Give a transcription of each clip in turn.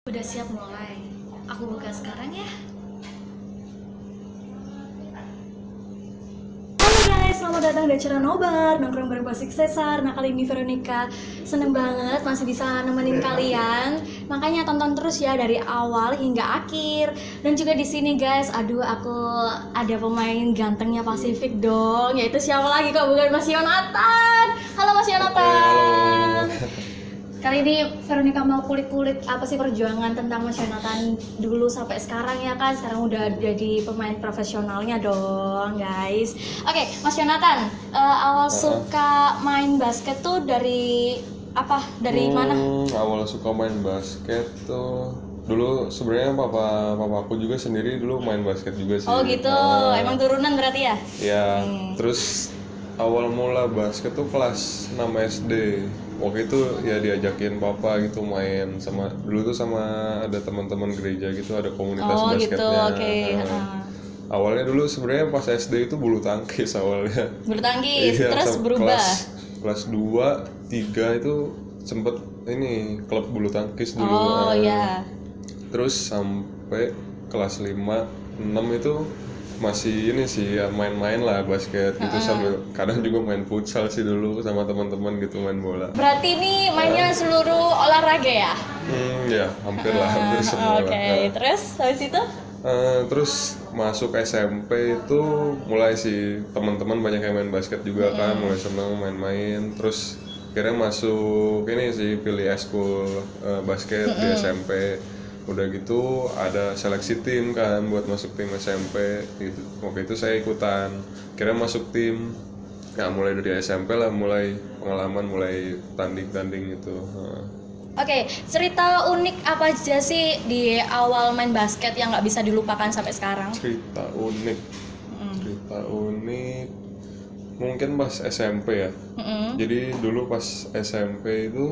Udah siap mulai. Aku buka sekarang ya. Halo guys, selamat datang di acara Nobar nongkrong bareng Basik Cesar. Nah kali ini Veronica seneng banget masih bisa nemenin kalian. Makanya tonton terus ya dari awal hingga akhir. Dan juga di sini guys, aduh aku ada pemain gantengnya Pasifik dong. Yaitu siapa lagi kok bukan Mas Yonatan. Halo Mas Yonatan. Kali ini Veronica mau kulik-kulik apa sih perjuangan tentang Mas Yonatan dulu sampai sekarang ya kan. Sekarang udah jadi pemain profesionalnya dong guys. Oke, Mas Yonatan, awal suka main basket tuh dari apa? Dari mana? Awal suka main basket tuh dulu sebenarnya papaku juga sendiri dulu main basket juga sih. Oh gitu, emang turunan berarti ya? Ya, terus awal mula basket tuh kelas 6 SD. Waktu itu ya diajakin papa gitu main sama dulu tuh sama ada teman-teman gereja gitu, ada komunitas Oh gitu, basketnya. oke. Awalnya dulu sebenarnya pas SD itu bulu tangkis awalnya. Bulu tangkis, Iya, terus berubah. kelas 2, 3 itu sempet ini klub bulu tangkis dulu. Oh iya. Terus sampai kelas 5, 6 itu masih ini sih ya main-main lah basket gitu, sambil kadang juga main futsal sih dulu sama teman-teman gitu, main bola. Berarti ini mainnya seluruh olahraga ya? Ya hampir lah, hampir semua Oke, lah. terus habis itu? Terus masuk SMP itu mulai sih teman-teman banyak yang main basket juga kan, mulai seneng main-main. Terus akhirnya masuk ini sih, pilih eskul basket di SMP. Udah gitu ada seleksi tim kan buat masuk tim SMP gitu. Waktu itu saya ikutan, akhirnya masuk tim. Nah mulai dari SMP lah, mulai pengalaman, mulai tanding-tanding gitu. Oke, cerita unik apa aja sih di awal main basket yang nggak bisa dilupakan sampai sekarang? Cerita unik mungkin pas SMP ya. Jadi dulu pas SMP itu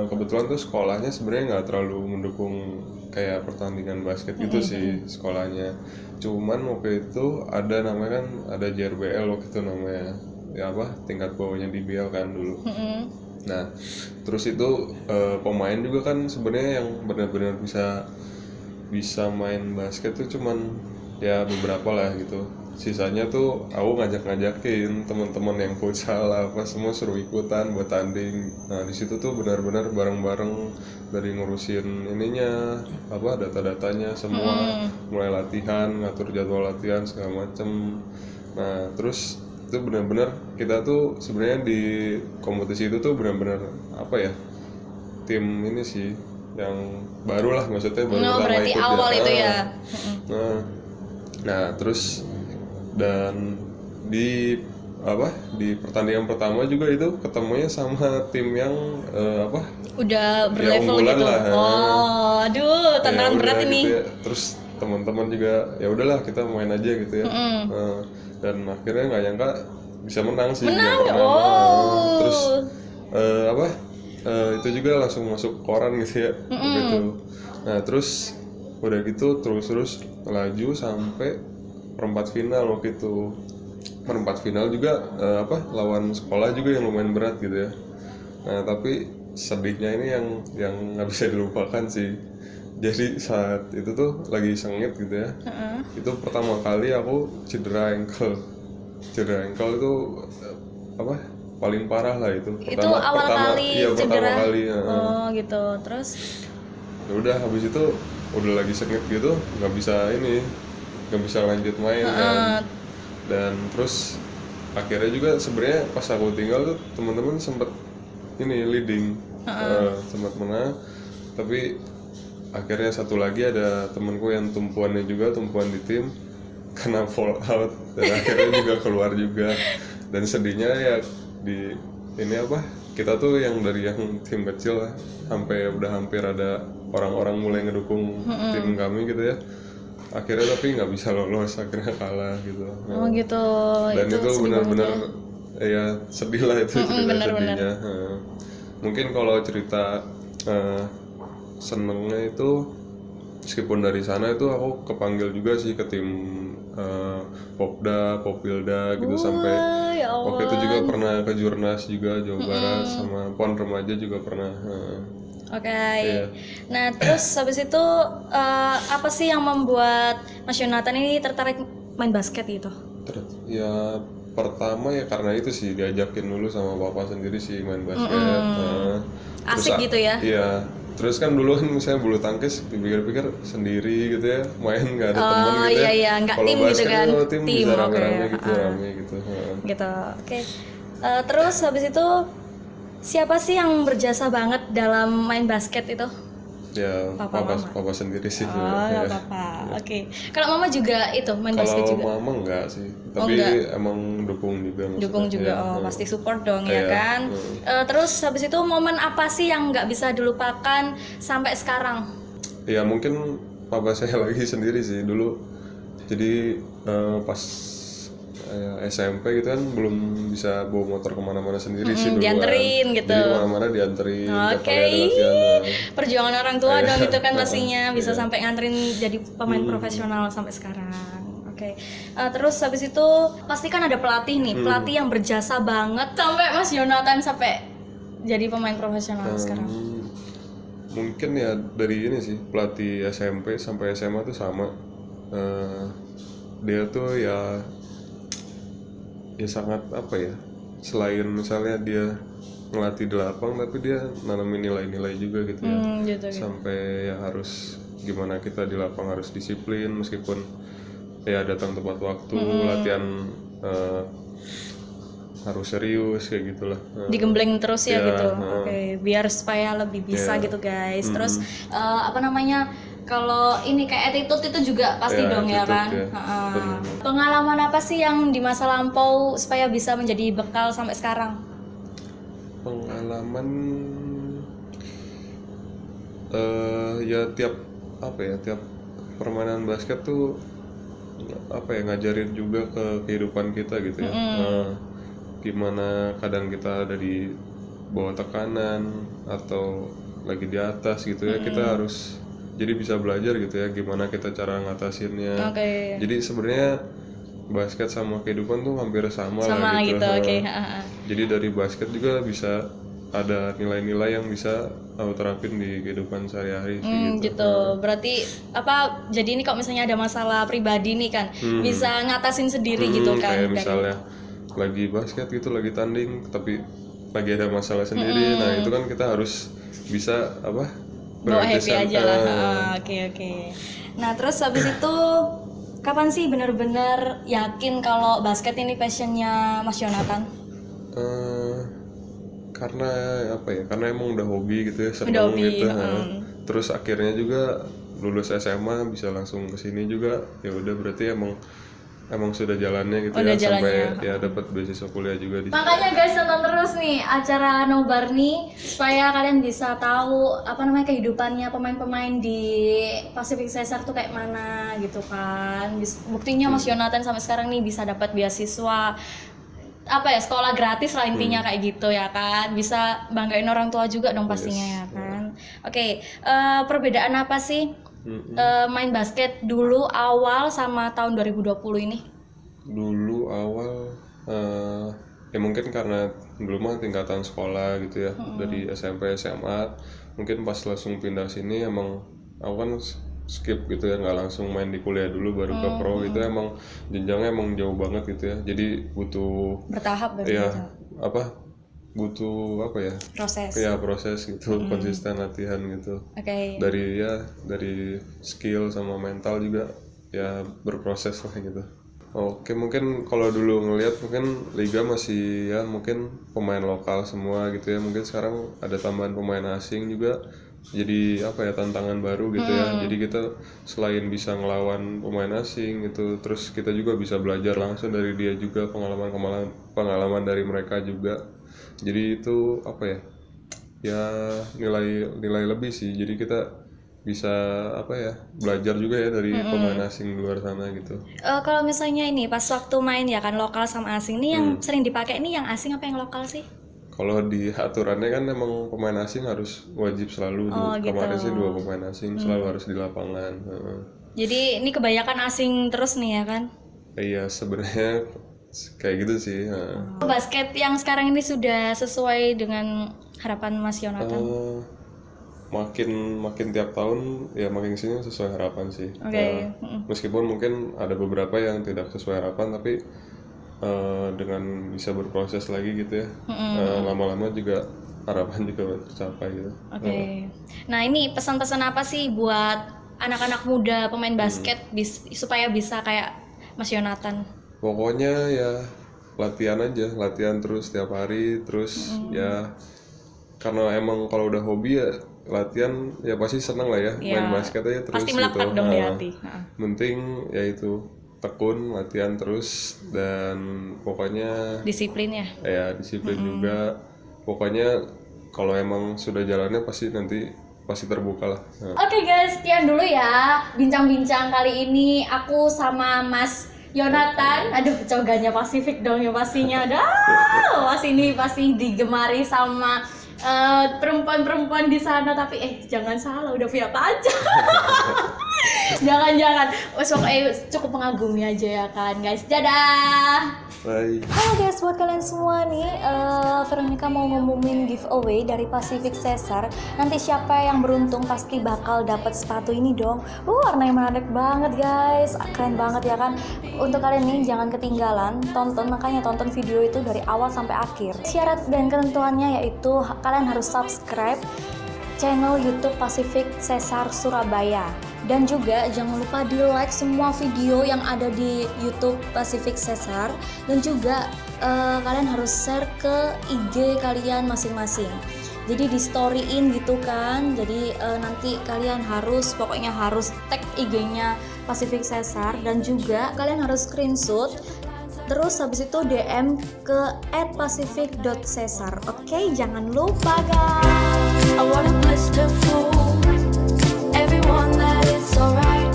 kebetulan tuh sekolahnya sebenarnya nggak terlalu mendukung kayak pertandingan basket gitu sih sekolahnya. Cuman waktu itu ada namanya kan, ada JRBL waktu itu namanya, ya apa, tingkat bawahnya DBL kan dulu. Nah terus itu pemain juga kan sebenarnya yang benar-benar bisa main basket tuh cuman ya beberapa lah gitu. Sisanya tuh aku ngajak-ngajakin teman-teman yang futsal apa semua, suruh ikutan buat tanding. Nah di situ tuh benar-benar bareng-bareng, dari ngurusin ininya apa, data-datanya semua, mulai latihan, ngatur jadwal latihan segala macem. Nah terus itu benar-benar kita tuh sebenarnya di kompetisi itu tuh benar-benar apa ya, tim ini sih yang baru lah, maksudnya baru pertama Berarti ikut awal itu ya. Nah terus dan di di pertandingan pertama juga itu ketemunya sama tim yang apa Udah berlevel unggulan gitu. lah. Oh, aduh, tantangan Ya berat udah ini. gitu ya. Terus teman-teman juga ya udahlah kita main aja gitu ya. Dan akhirnya nggak nyangka bisa menang sih yang pertama. Terus apa itu juga langsung masuk koran gitu ya gitu. Nah terus udah gitu terus laju sampai perempat final. Waktu itu perempat final juga apa, lawan sekolah juga yang lumayan berat gitu ya. Nah tapi sedihnya ini yang nggak bisa dilupakan sih. Jadi saat itu tuh lagi sengit gitu ya. Itu pertama kali aku cedera ankle itu apa, paling parah lah itu. Itu awal kali iya, cedera. pertama kali. Oh gitu. Terus Ya udah habis itu udah lagi sengit gitu, nggak bisa lanjut main kan. Dan terus akhirnya juga sebenarnya pas aku tinggal tuh teman-teman sempet ini leading, sempat menang, tapi akhirnya satu lagi ada temanku yang tumpuan di tim kena fall out dan akhirnya juga keluar juga. Dan sedihnya ya di ini apa, kita tuh yang dari yang tim kecil lah, sampai udah hampir ada orang-orang mulai ngedukung tim kami gitu ya, akhirnya tapi nggak bisa lolos, akhirnya kalah gitu. oh gitu. Dan itu sedih benar-benar banget ya sedih lah itu, cerita sedihnya. Mungkin kalau cerita senengnya itu, meskipun dari sana itu aku kepanggil juga sih ke tim Popda, Popilda gitu, sampai ya waktu itu Allah. juga pernah ke Jurnas juga Jawa Barat, sama PON remaja juga pernah. Oke. Iya. Nah, terus habis itu apa sih yang membuat Mas Yonatan ini tertarik main basket gitu? Ya pertama ya karena itu sih, diajakin dulu sama bapak sendiri sih main basket. Asik gitu ya? Iya. Terus kan dulu kan misalnya bulu tangkis dipikir-pikir sendiri gitu ya, main nggak ada teman gitu ya. Iya, nggak Kalau tim gitu basket kan? kalau tim bisa Oke. rame-rame gitu, rame gitu. Gitu. Oke. Terus habis itu siapa sih yang berjasa banget dalam main basket itu? Ya papa sendiri sih. Oh, papa. Oke. Kalau mama juga itu main basket Kalau juga? mama enggak sih, tapi emang dukung juga maksudnya. Dukung juga, Ya, pasti support dong ya kan. Terus habis itu momen apa sih yang nggak bisa dilupakan sampai sekarang? Ya mungkin papa saya lagi sendiri sih dulu. Jadi pas SMP gitu kan belum bisa bawa motor kemana-mana sendiri sih dulu. Dianterin gitu. Jadi kemana-mana dianterin. Tiap Oke. kali ada latihan. Perjuangan orang tua dong itu kan pastinya bisa sampai nganterin jadi pemain profesional sampai sekarang. Oke. Terus habis itu pasti kan ada pelatih nih, pelatih yang berjasa banget sampai Mas Yonatan sampai jadi pemain profesional sekarang. Mungkin ya dari ini sih, pelatih SMP sampai SMA tuh sama. Dia tuh ya sangat apa ya, selain misalnya dia ngelatih di lapang, tapi dia nanamin nilai-nilai juga gitu ya. Gitu. Sampai ya harus gimana kita di lapang harus disiplin, meskipun ya datang tepat waktu, latihan harus serius kayak gitulah. Digembleng terus ya gitu. Oke, biar supaya lebih bisa gitu guys. Terus apa namanya? Kalau ini kayak attitude itu juga pasti dong ya kan. Pengalaman apa sih yang di masa lampau supaya bisa menjadi bekal sampai sekarang? Pengalaman ya tiap permainan basket tuh apa ya, ngajarin juga ke kehidupan kita gitu ya. Gimana kadang kita ada di bawah tekanan atau lagi di atas gitu ya, kita harus jadi bisa belajar gitu ya gimana kita cara ngatasinnya. Jadi sebenarnya basket sama kehidupan tuh hampir sama lah gitu. Jadi dari basket juga bisa ada nilai-nilai yang bisa aku terapin di kehidupan sehari-hari gitu. Berarti apa, jadi ini kalau misalnya ada masalah pribadi nih kan bisa ngatasin sendiri gitu kan. Kayak misalnya lagi basket gitu, lagi tanding tapi lagi ada masalah sendiri. Nah itu kan kita harus bisa bawa happy aja lah. Oke. Nah terus habis itu kapan sih benar-benar yakin kalau basket ini passionnya Mas Yonatan? Karena apa ya, karena emang udah hobi gitu ya, seneng gitu. Terus akhirnya juga lulus SMA bisa langsung kesini juga, ya udah berarti emang sudah jalannya gitu ya, sampai ya dapat beasiswa kuliah juga di. Makanya guys, tonton terus nih acara Nobar nih supaya kalian bisa tahu apa namanya kehidupannya pemain-pemain di Pacific Caesar tuh kayak mana gitu kan. Buktinya Mas Yonatan sampai sekarang nih bisa dapat beasiswa sekolah gratis lah intinya kayak gitu ya kan. Bisa banggain orang tua juga dong pastinya ya kan. Oke, perbedaan apa sih main basket dulu awal sama tahun 2020 ini? Dulu awal ya mungkin karena dulu mah tingkatan sekolah gitu ya, dari SMP SMA. Mungkin pas langsung pindah sini emang aku kan skip gitu ya, nggak langsung main di kuliah dulu baru ke pro. Itu emang jenjangnya emang jauh banget gitu ya, jadi butuh bertahap butuh proses gitu, konsisten latihan gitu. Dari skill sama mental juga ya berproses lah gitu. Oke, mungkin kalau dulu ngelihat mungkin liga masih ya mungkin pemain lokal semua gitu ya. Mungkin sekarang ada tambahan pemain asing juga, jadi tantangan baru gitu ya. Jadi kita selain bisa ngelawan pemain asing gitu, terus kita juga bisa belajar langsung dari dia juga, pengalaman dari mereka juga. Jadi itu ya nilai lebih sih. Jadi kita bisa belajar juga ya dari pemain asing luar sana gitu. Kalau misalnya ini pas waktu main ya kan lokal sama asing nih, yang sering dipakai ini yang asing apa yang lokal sih? Kalau di aturannya kan memang pemain asing harus wajib selalu kemarin sih 2 pemain asing selalu harus di lapangan. Jadi ini kebanyakan asing terus nih ya kan? Iya sebenarnya kayak gitu sih. Basket yang sekarang ini sudah sesuai dengan harapan Mas Yonatan? makin tiap tahun ya makin kesini sesuai harapan sih. Oke. Meskipun mungkin ada beberapa yang tidak sesuai harapan, tapi dengan bisa berproses lagi gitu ya, lama-lama juga harapan juga tercapai gitu. Oke. Nah ini pesan-pesan apa sih buat anak-anak muda pemain basket supaya bisa kayak Mas Yonatan? Pokoknya ya latihan aja, latihan terus tiap hari, terus ya karena emang kalau udah hobi ya latihan ya pasti seneng lah ya, main basket aja terus pasti melekat gitu. dong di hati. Penting ya itu tekun, latihan terus, dan pokoknya Disiplin ya. Ya disiplin juga. Pokoknya kalau emang sudah jalannya pasti terbuka lah. Oke guys, sekian dulu ya bincang-bincang kali ini aku sama Mas Yonatan. Aduh, cogannya Pasifik dong ya pastinya. Pasti digemari sama perempuan-perempuan di sana, tapi jangan salah, udah punya pacar. Jangan. Cukup mengagumi aja ya kan guys. Dadah. Bye. Halo guys, buat kalian semua nih, Veronica mau ngumumin giveaway dari Pacific Caesar. Nanti siapa yang beruntung pasti bakal dapat sepatu ini dong. Warnanya menarik banget guys, keren banget ya kan. Untuk kalian nih jangan ketinggalan, makanya tonton video itu dari awal sampai akhir. Syarat dan ketentuannya yaitu kalian harus subscribe channel YouTube Pacific Caesar Surabaya. Dan juga jangan lupa di like semua video yang ada di YouTube Pacific Caesar. Dan juga kalian harus share ke IG kalian masing-masing. Jadi di storyin gitu kan. Jadi nanti kalian pokoknya harus tag IG-nya Pacific Caesar. Dan juga kalian harus screenshot. Terus habis itu DM ke @pacific.caesar. Oke, jangan lupa guys. I wanna bless the fool, everyone that it's alright.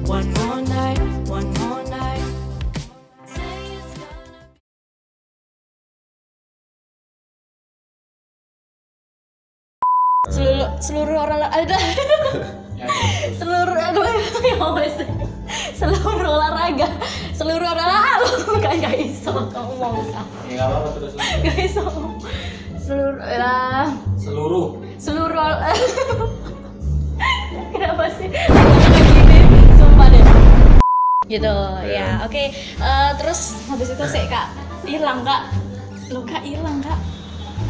One more night, one more night. Say it's gonna seluruh orang ada seluruh olahraga gak iso ngomong Ya nggak apa-apa terus. gak iso seluruh kenapa sih gini sumpah deh gitu ya. Oke. Terus habis itu sih kak hilang kak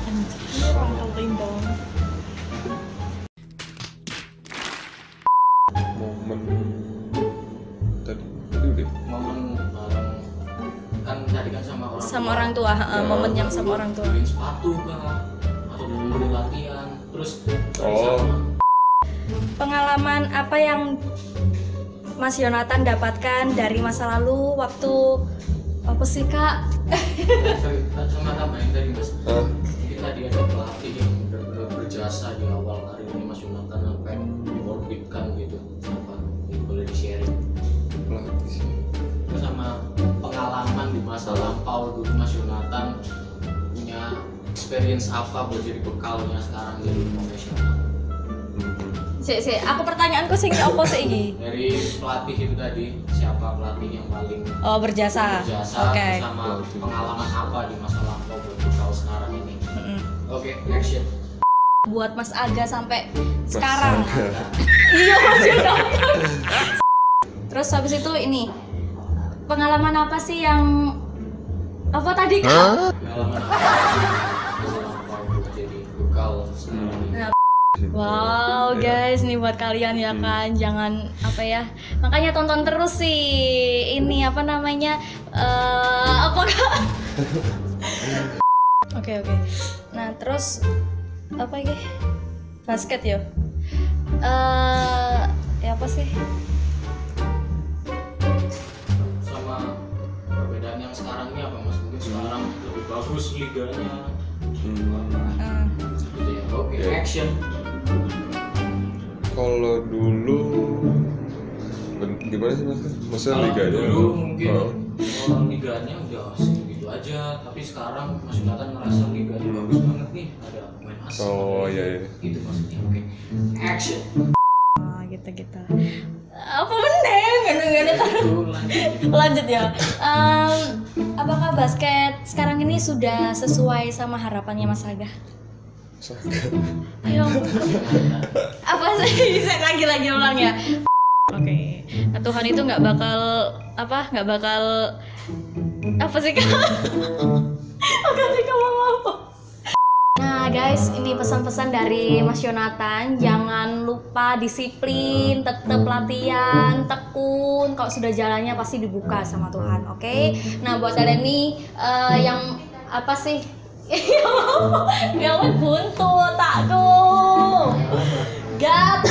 anjir orang dong. Momen tadi udah. Momen kan tadi kan sama orang tua, momen yang sama orang tua. beliin sepatu kah atau beli latihan terus Oh. Pengalaman apa yang Mas Yonatan dapatkan dari masa lalu waktu apa sih kak? sama tambahin tadi mas, Ah, mungkin tadi ada pelatih yang benar-benar berjasa di awal hari ini Mas Yonatan sampai mengorbitkan gitu, apa itu boleh di sharing. pelatih sih. Terus sama pengalaman di masa lampau dulu Mas Yonatan punya experience apa buat jadi bekalnya sekarang jadi profesional. Aku pertanyaanku sing opo sih iki? Dari pelatih itu tadi, siapa pelatih yang paling Berjasa. Oke. sama pengalaman apa di masa lampau buat bekal sekarang ini. Oke, action. Buat Mas Aga sampai sekarang. Astaga. Iya Mas Yonatan. Terus habis itu ini pengalaman apa sih yang apa tadi kak? Pengalaman apa di masa lampau buat jadi bekal sekarang ini. Wow guys, nih buat kalian ya kan, jangan apa ya, makanya tonton terus sih ini apa namanya apa kak? Oke. Nah terus apa ya? Basket ya? Ya apa sih? Sama perbedaan yang sekarang ini apa mas? Mungkin sekarang lebih bagus liganya. Gitu ya. Oke, action. Kalau dulu gimana sih mas? Maksudnya Kalau liganya? dulu mungkin liganya udah segitu aja, tapi sekarang Mas Yonatan ngerasa liganya bagus banget nih, ada pemain asing. Oh iya. Gitu maksudnya. Oke, action. Gitu. Apa meneng? Gini lanjut ya. Apakah basket sekarang ini sudah sesuai sama harapannya Mas Aga? Astaga. Ayo. Apa sih? Saya lagi ulang ya. Oke. Nah, Tuhan itu nggak bakal apa sih kak? Oke sih kamu apa? Nah guys, ini pesan-pesan dari Mas Yonatan. Jangan lupa disiplin, tetap latihan, tekun. Kalau sudah jalannya pasti dibuka sama Tuhan, oke? Nah buat kalian nih yang apa sih? Yang buntu takku, gat,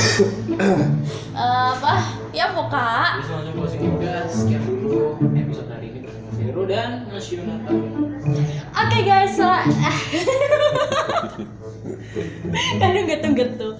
apa? Ya buka. Jadi langsung closing juga. Sekian dulu episode hari ini bersama Vero dan Mas Yonatan. Oke guys, kadang getu-getu.